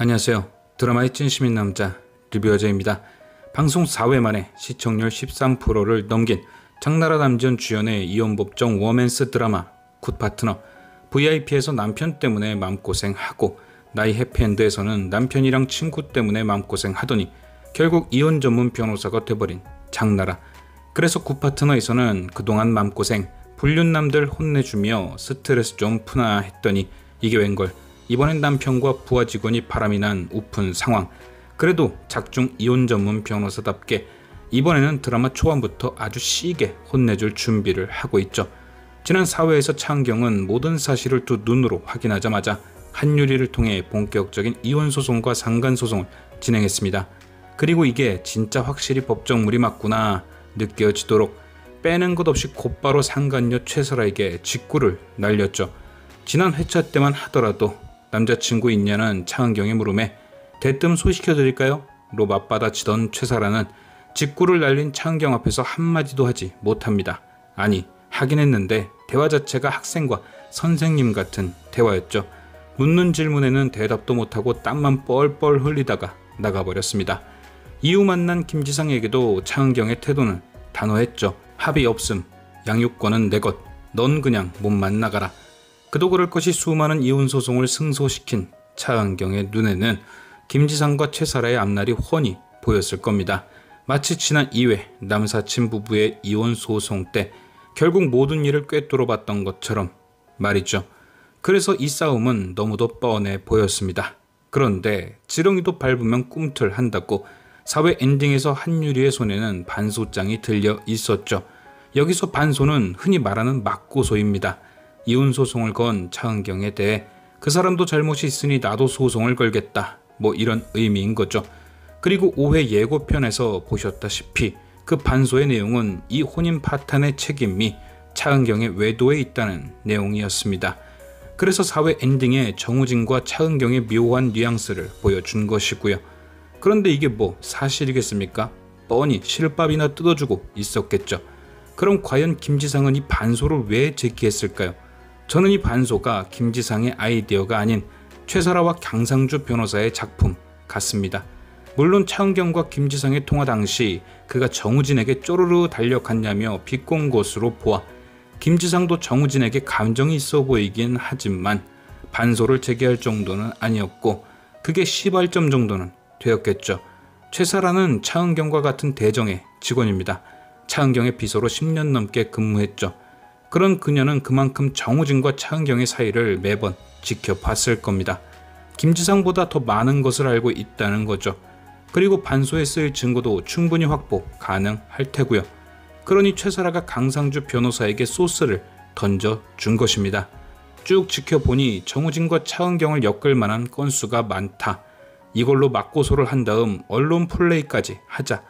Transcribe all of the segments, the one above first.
안녕하세요. 드라마의 찐시민 남자 리뷰어저입니다. 방송 4회 만에 시청률 13%를 넘긴 장나라 남지현 주연의 이혼법정 워맨스 드라마 굿파트너. VIP에서 남편 때문에 맘고생하고 나이 해피엔드에서는 남편이랑 친구 때문에 맘고생하더니 결국 이혼 전문 변호사가 돼버린 장나라. 그래서 굿파트너에서는 그동안 맘고생 불륜남들 혼내주며 스트레스 좀 푸나 했더니 이게 웬걸, 이번엔 남편과 부하 직원이 바람이 난 우픈 상황. 그래도 작중 이혼 전문 변호사답게 이번에는 드라마 초반부터 아주 시게 혼내줄 준비를 하고 있죠. 지난 4회에서 차은경은 모든 사실을 두 눈으로 확인하자마자 한유리를 통해 본격적인 이혼 소송과 상간 소송을 진행했습니다. 그리고 이게 진짜 확실히 법정물이 맞구나 느껴지도록 빼는 것 없이 곧바로 상간녀 최설아에게 직구를 날렸죠. 지난 회차 때만 하더라도 남자친구 있냐는 차은경의 물음에 대뜸 소시켜드릴까요? 로 맞받아치던 최설아는 직구를 날린 차은경 앞에서 한마디도 하지 못합니다. 아니, 하긴 했는데 대화 자체가 학생과 선생님 같은 대화였죠. 묻는 질문에는 대답도 못하고 땀만 뻘뻘 흘리다가 나가버렸습니다. 이후 만난 김지상에게도 차은경의 태도는 단호했죠. 합의 없음, 양육권은 내 것, 넌 그냥 몸만 나가라. 그도 그럴 것이 수많은 이혼 소송을 승소시킨 차은경의 눈에는 김지상과 최설아의 앞날이 훤히 보였을 겁니다. 마치 지난 2회 남사친 부부의 이혼 소송 때 결국 모든 일을 꿰뚫어 봤던 것처럼 말이죠. 그래서 이 싸움은 너무도 뻔해 보였습니다. 그런데 지렁이도 밟으면 꿈틀한다고 4회 엔딩에서 한유리의 손에는 반소장이 들려 있었죠. 여기서 반소는 흔히 말하는 맞고소입니다. 이혼 소송을 건 차은경에 대해 그 사람도 잘못이 있으니 나도 소송을 걸겠다, 뭐 이런 의미인 거죠. 그리고 5회 예고편에서 보셨다시피 그 반소의 내용은 이 혼인 파탄의 책임이 차은경의 외도에 있다는 내용이었습니다. 그래서 4회 엔딩에 정우진과 차은경의 묘한 뉘앙스를 보여준 것이고요. 그런데 이게 뭐 사실이겠습니까? 뻔히 실밥이나 뜯어주고 있었겠죠. 그럼 과연 김지상은 이 반소를 왜 제기했을까요? 저는 이 반소가 김지상의 아이디어가 아닌 최설아와 강상주 변호사의 작품 같습니다. 물론 차은경과 김지상의 통화 당시 그가 정우진에게 쪼르르 달려갔냐며 비꼰 것으로 보아 김지상도 정우진에게 감정이 있어 보이긴 하지만 반소를 제기할 정도는 아니었고 그게 시발점 정도는 되었겠죠. 최설아는 차은경과 같은 대정의 직원입니다. 차은경의 비서로 10년 넘게 근무했죠. 그런 그녀는 그만큼 정우진과 차은경의 사이를 매번 지켜봤을 겁니다. 김지상보다 더 많은 것을 알고 있다는 거죠. 그리고 반소에 쓰일 증거도 충분히 확보 가능할 테고요. 그러니 최설아가 강상주 변호사에게 소스를 던져준 것입니다. 쭉 지켜보니 정우진과 차은경을 엮을 만한 건수가 많다. 이걸로 맞고소를 한 다음 언론 플레이까지 하자.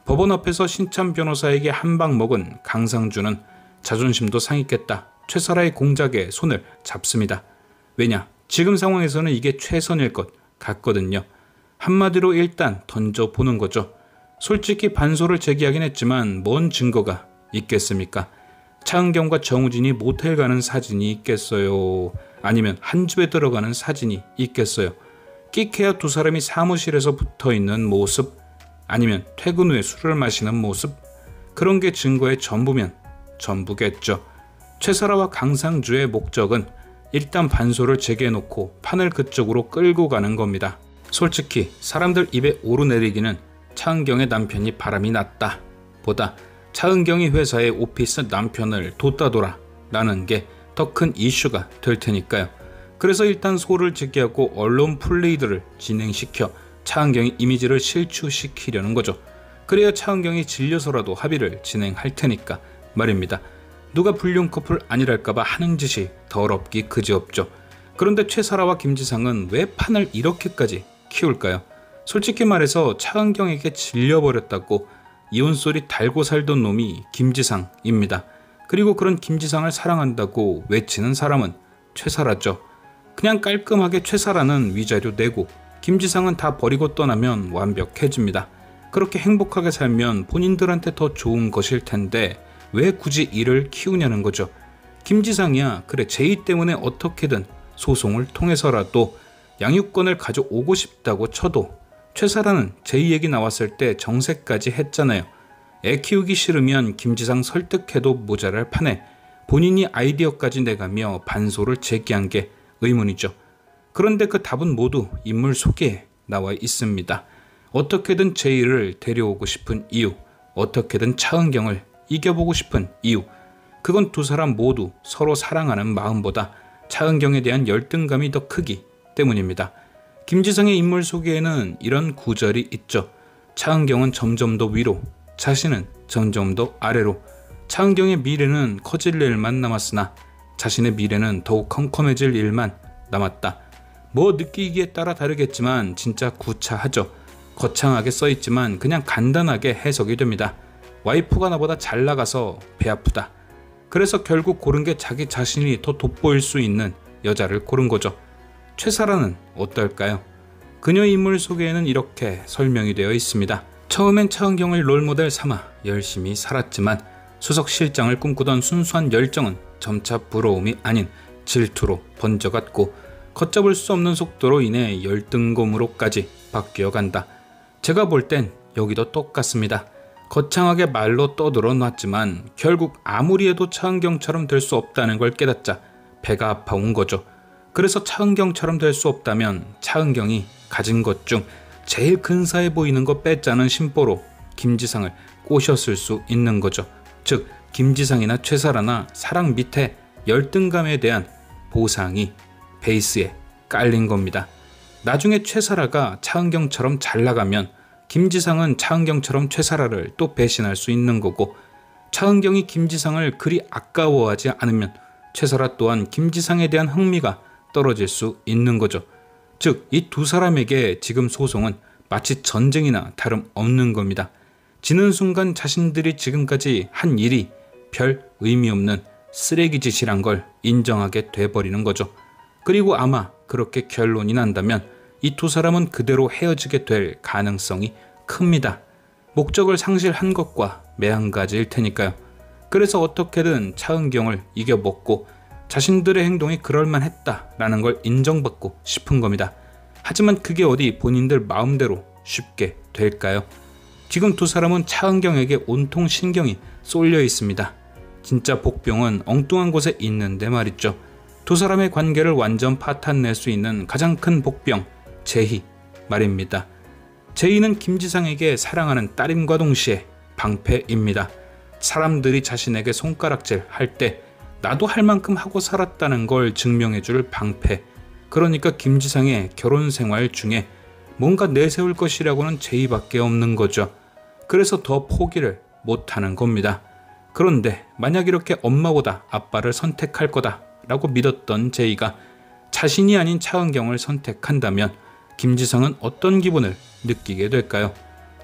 법원 앞에서 신참 변호사에게 한 방 먹은 강상주는 자존심도 상했겠다. 최설아의 공작에 손을 잡습니다. 왜냐? 지금 상황에서는 이게 최선일 것 같거든요. 한마디로 일단 던져보는 거죠. 솔직히 반소를 제기하긴 했지만 뭔 증거가 있겠습니까? 차은경과 정우진이 모텔 가는 사진이 있겠어요? 아니면 한 집에 들어가는 사진이 있겠어요? 끼케야 두 사람이 사무실에서 붙어있는 모습? 아니면 퇴근 후에 술을 마시는 모습? 그런 게 증거의 전부면 전부겠죠. 최설아와 강상주의 목적은 일단 반소를 제기해놓고 판을 그쪽으로 끌고 가는 겁니다. 솔직히 사람들 입에 오르내리기는 차은경의 남편이 바람이 났다 보다 차은경이 회사의 오피스 남편을 돋다둬라 라는 게 더 큰 이슈가 될 테니까요. 그래서 일단 소를 제기하고 언론 플레이들을 진행시켜 차은경의 이미지를 실추시키려는 거죠. 그래야 차은경이 질려서라도 합의를 진행할 테니까 말입니다. 누가 불륜 커플 아니랄까봐 하는 짓이 더럽기 그지없죠. 그런데 최설아와 김지상은 왜 판을 이렇게까지 키울까요? 솔직히 말해서 차은경에게 질려버렸다고 이혼 소리 달고 살던 놈이 김지상입니다. 그리고 그런 김지상을 사랑한다고 외치는 사람은 최설아죠. 그냥 깔끔하게 최설아는 위자료 내고 김지상은 다 버리고 떠나면 완벽해집니다. 그렇게 행복하게 살면 본인들한테 더 좋은 것일 텐데 왜 굳이 이를 키우냐는 거죠. 김지상이야 그래 제이 때문에 어떻게든 소송을 통해서라도 양육권을 가져오고 싶다고 쳐도 최사라는 제이 얘기 나왔을 때 정색까지 했잖아요. 애 키우기 싫으면 김지상 설득해도 모자랄 판에 본인이 아이디어까지 내가며 반소를 제기한 게 의문이죠. 그런데 그 답은 모두 인물 소개에 나와 있습니다. 어떻게든 제이를 데려오고 싶은 이유, 어떻게든 차은경을 이겨보고 싶은 이유, 그건 두 사람 모두 서로 사랑하는 마음보다 차은경에 대한 열등감이 더 크기 때문입니다. 김지상의 인물 소개에는 이런 구절이 있죠. 차은경은 점점 더 위로, 자신은 점점 더 아래로. 차은경의 미래는 커질 일만 남았으나 자신의 미래는 더욱 컴컴해질 일만 남았다. 뭐 느끼기에 따라 다르겠지만 진짜 구차하죠. 거창하게 써있지만 그냥 간단하게 해석이 됩니다. 와이프가 나보다 잘 나가서 배 아프다. 그래서 결국 고른 게 자기 자신이 더 돋보일 수 있는 여자를 고른 거죠. 최사라는 어떨까요? 그녀의 인물 소개에는 이렇게 설명이 되어 있습니다. 처음엔 차은경을 롤모델 삼아 열심히 살았지만 수석실장을 꿈꾸던 순수한 열정은 점차 부러움이 아닌 질투로 번져갔고 걷잡을 수 없는 속도로 인해 열등감으로까지 바뀌어간다. 제가 볼 땐 여기도 똑같습니다. 거창하게 말로 떠들어 놨지만 결국 아무리 해도 차은경처럼 될 수 없다는 걸 깨닫자 배가 아파온 거죠. 그래서 차은경처럼 될 수 없다면 차은경이 가진 것 중 제일 근사해 보이는 거 뺏자는 심보로 김지상을 꼬셨을 수 있는 거죠. 즉 김지상이나 최사라나 사랑 밑에 열등감에 대한 보상이 베이스에 깔린 겁니다. 나중에 최사라가 차은경처럼 잘 나가면 김지상은 차은경처럼 최사라를 또 배신할 수 있는 거고, 차은경이 김지상을 그리 아까워하지 않으면 최사라 또한 김지상에 대한 흥미가 떨어질 수 있는 거죠. 즉, 이 두 사람에게 지금 소송은 마치 전쟁이나 다름없는 겁니다. 지는 순간 자신들이 지금까지 한 일이 별 의미 없는 쓰레기 짓이란 걸 인정하게 돼버리는 거죠. 그리고 아마 그렇게 결론이 난다면 이 두 사람은 그대로 헤어지게 될 가능성이 큽니다. 목적을 상실한 것과 매한가지일 테니까요. 그래서 어떻게든 차은경을 이겨먹고 자신들의 행동이 그럴만했다라는 걸 인정받고 싶은 겁니다. 하지만 그게 어디 본인들 마음대로 쉽게 될까요? 지금 두 사람은 차은경에게 온통 신경이 쏠려 있습니다. 진짜 복병은 엉뚱한 곳에 있는데 말이죠. 두 사람의 관계를 완전 파탄낼 수 있는 가장 큰 복병, 제희 말입니다. 제희는 김지상에게 사랑하는 딸임과 동시에 방패입니다. 사람들이 자신에게 손가락질 할 때 나도 할 만큼 하고 살았다는 걸 증명해줄 방패. 그러니까 김지상의 결혼 생활 중에 뭔가 내세울 것이라고는 제희밖에 없는 거죠. 그래서 더 포기를 못하는 겁니다. 그런데 만약 이렇게 엄마보다 아빠를 선택할 거다라고 믿었던 제희가 자신이 아닌 차은경을 선택한다면 김지상은 어떤 기분을 느끼게 될까요?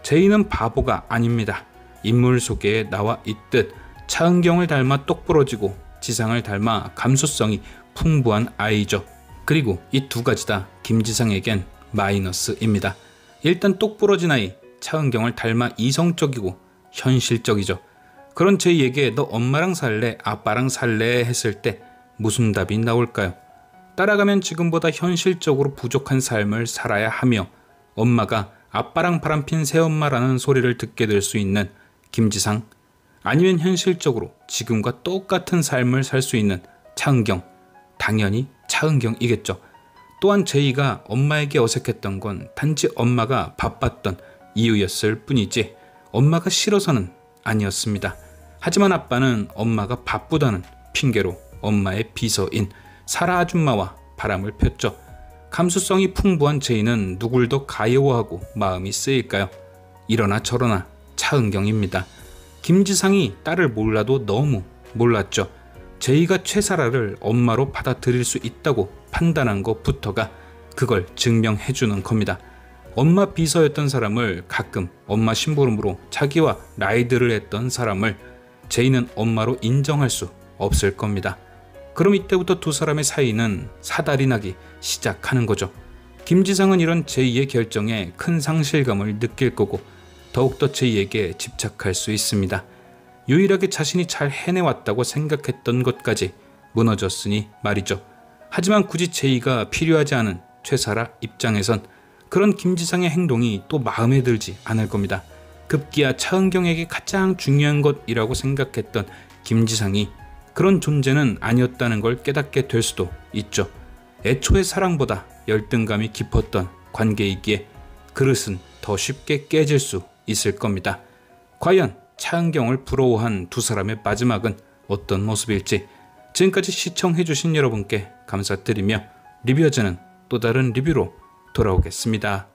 제희는 바보가 아닙니다. 인물 소개에 나와 있듯 차은경을 닮아 똑부러지고 지상을 닮아 감수성이 풍부한 아이죠. 그리고 이 두 가지 다 김지상에겐 마이너스입니다. 일단 똑부러진 아이, 차은경을 닮아 이성적이고 현실적이죠. 그런 제이에게 너 엄마랑 살래, 아빠랑 살래 했을 때 무슨 답이 나올까요? 따라가면 지금보다 현실적으로 부족한 삶을 살아야 하며 엄마가 아빠랑 바람핀 새엄마라는 소리를 듣게 될 수 있는 김지상, 아니면 현실적으로 지금과 똑같은 삶을 살 수 있는 차은경, 당연히 차은경이겠죠. 또한 제이가 엄마에게 어색했던 건 단지 엄마가 바빴던 이유였을 뿐이지 엄마가 싫어서는 아니었습니다. 하지만 아빠는 엄마가 바쁘다는 핑계로 엄마의 비서인 사라 아줌마와 바람을 폈죠. 감수성이 풍부한 제이는 누굴 더 가여워하고 마음이 쓰일까요? 이러나 저러나 차은경입니다. 김지상이 딸을 몰라도 너무 몰랐죠. 제이가 최사라를 엄마로 받아들일 수 있다고 판단한 것부터가 그걸 증명해주는 겁니다. 엄마 비서였던 사람을 가끔 엄마 심부름으로 자기와 라이드를 했던 사람을 제이는 엄마로 인정할 수 없을 겁니다. 그럼 이때부터 두 사람의 사이는 사달이 나기 시작하는 거죠. 김지상은 이런 제이의 결정에 큰 상실감을 느낄 거고 더욱더 제이에게 집착할 수 있습니다. 유일하게 자신이 잘 해내왔다고 생각했던 것까지 무너졌으니 말이죠. 하지만 굳이 제이가 필요하지 않은 최사라 입장에선 그런 김지상의 행동이 또 마음에 들지 않을 겁니다. 급기야 차은경에게 가장 중요한 것이라고 생각했던 김지상이 그런 존재는 아니었다는 걸 깨닫게 될 수도 있죠. 애초에 사랑보다 열등감이 깊었던 관계이기에 그릇은 더 쉽게 깨질 수 있을 겁니다. 과연 차은경을 부러워한 두 사람의 마지막은 어떤 모습일지 지금까지 시청해주신 여러분께 감사드리며 리뷰어즈는 또 다른 리뷰로 돌아오겠습니다.